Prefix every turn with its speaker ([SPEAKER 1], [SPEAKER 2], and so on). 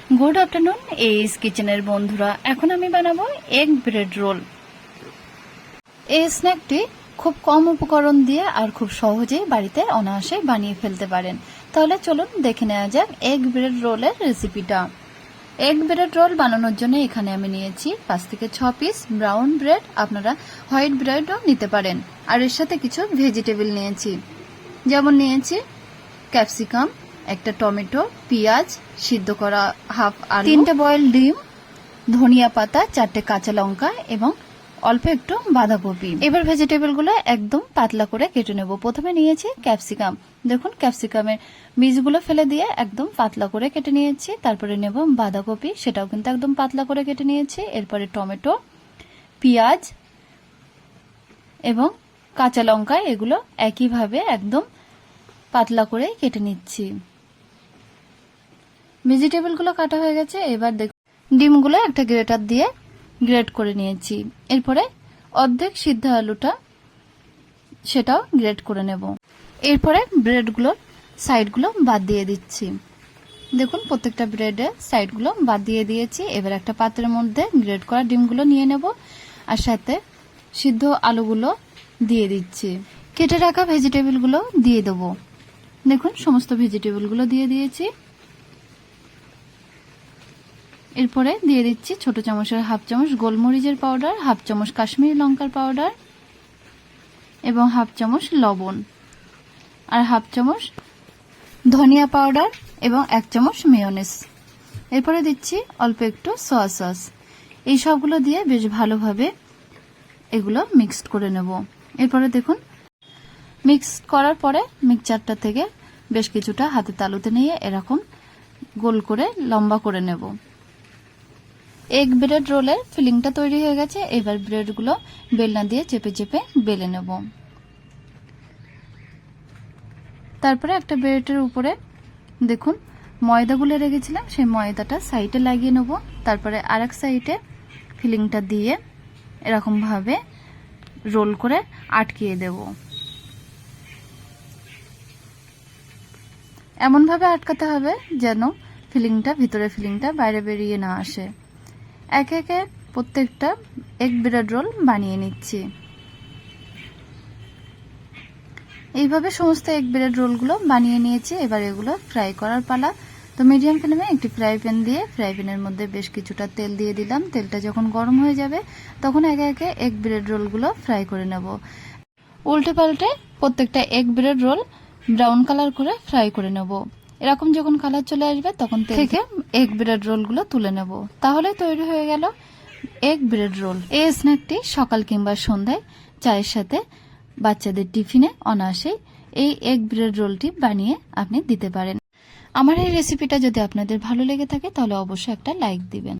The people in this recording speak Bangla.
[SPEAKER 1] গুড আফটারনুন এইস কিচেনের বন্ধুরা, এখন আমি বানাবো এগ ব্রেড রোল। এই স্ন্যাকটি খুব কম উপকরণ দিয়ে আর খুব সহজেই বাড়িতে অনায়াসে বানিয়ে ফেলতে পারেন। তাহলে চলুন দেখে নেওয়া যাক এগ ব্রেড রোলের রেসিপিটা। এগ ব্রেড রোল বানানোর জন্য এখানে আমি নিয়েছি 5 থেকে 6 পিস ব্রাউন ব্রেড, আপনারা হোয়াইট ব্রেডও নিতে পারেন। আর এর সাথে কিছু ভেজিটেবল নিয়েছি, যেমন নিয়েছি ক্যাপসিকাম, একটা টমেটো, পেঁয়াজ, সিদ্ধ করা হাফ আলু, 3টে বয়েল ডিম, ধনিয়া পাতা, 4টে কাঁচা লঙ্কা এবং অল্প একটু বাঁধাকপি। এবার ভেজিটেবলগুলো একদম পাতলা করে কেটে নেব। প্রথমে নিয়েছি ক্যাপসিকাম, দেখুন ক্যাপসিকামের বীজগুলো ফেলে দিয়ে একদম পাতলা করে কেটে নিয়েছি। তারপরে নেব বাঁধাকপি, সেটাও কিন্তু একদম পাতলা করে কেটে নিয়েছি। এরপরে টমেটো, পেঁয়াজ এবং কাঁচা লঙ্কা, এগুলো একইভাবে একদম পাতলা করে কেটে নিচ্ছি। ভেজিটেবলগুলো কাটা হয়ে গেছে। এবার দেখুন ডিমগুলো একটা গ্রেটার দিয়ে গ্রেট করে নিয়েছি। এরপরে অর্ধেক সিদ্ধ আলুটা সেটাও গ্রেট করে নেব। এরপরে ব্রেডগুলোর সাইডগুলো বাদ দিয়ে দিচ্ছি। দেখুন প্রত্যেকটা ব্রেডের সাইডগুলো বাদ দিয়ে দিয়েছি। এবার একটা পাত্রের মধ্যে গ্রেট করা ডিমগুলো নিয়ে নেব আর সাথে সিদ্ধ আলুগুলো দিয়ে দিচ্ছি। কেটে রাখা ভেজিটেবলগুলো দিয়ে দেবো। দেখুন সমস্ত ভেজিটেবলগুলো দিয়ে দিয়েছি। এরপরে দিয়ে দিচ্ছি ছোট চামচের হাফ চামচ গোলমরিচের পাউডার, হাফ চামচ কাশ্মীরি লঙ্কার পাউডার এবং হাফ চামচ লবণ, আর হাফ চামচ ধনিয়া পাউডার এবং 1 চামচ মেয়োনেজ। এরপরে দিচ্ছি অল্প একটু সয়া সস। এই সবগুলো দিয়ে বেশ ভালোভাবে এগুলো মিক্সড করে নেব। এরপরে দেখুন মিক্স করার পরে মিক্সচারটা থেকে বেশ কিছুটা হাতে তালুতে নিয়ে এরকম গোল করে লম্বা করে নেব। এগ ব্রেড রোলের ফিলিংটা তৈরি হয়ে গেছে। এবার ব্রেডগুলো বেলনা দিয়ে চেপে চেপে বেলে নেব। তারপরে একটা ব্রেডের উপরে দেখুন ময়দাগুলো রেখেছিলাম, সেই ময়দাটা সাইডে লাগিয়ে নেব। তারপরে আরেক সাইডে ফিলিংটা দিয়ে এরকম ভাবে রোল করে আটকিয়ে দেব। এমন ভাবে আটকাতে হবে যেন ফিলিংটা, ভিতরে ফিলিংটা বাইরে বেরিয়ে না আসে। একে একে প্রত্যেকটা এগ ব্রেড রোল বানিয়ে নিচ্ছি। এইভাবে সমস্ত এগ ব্রেড রোলগুলো বানিয়ে নিয়েছি। এবার এগুলো ফ্রাই করার পালা। তো মিডিয়াম ফ্লেমে একটি ফ্রাই প্যান দিয়ে ফ্রাই প্যানের মধ্যে বেশ কিছুটা তেল দিয়ে দিলাম। তেলটা যখন গরম হয়ে যাবে তখন একে একে এগ ব্রেড রোলগুলো ফ্রাই করে নেব। উল্টে পাল্টে প্রত্যেকটা egg bread role brown colour করে ফ্রাই করে নেব। এরকম যখন কালার চলে আসবে তখন তেল থেকে এগ ব্রেড রোলগুলো তুলে নেব। তাহলে তৈরি হয়ে গেল এগ ব্রেড রোল। এই স্ন্যাকটি সকাল কিংবা সন্ধ্যায় চায়ের সাথে বাচ্চাদের টিফিনে অনায়াসেই এই এগ ব্রেড রোলটি বানিয়ে আপনি দিতে পারেন। আমার এই রেসিপিটা যদি আপনাদের ভালো লেগে থাকে তাহলে অবশ্যই একটা লাইক দিবেন।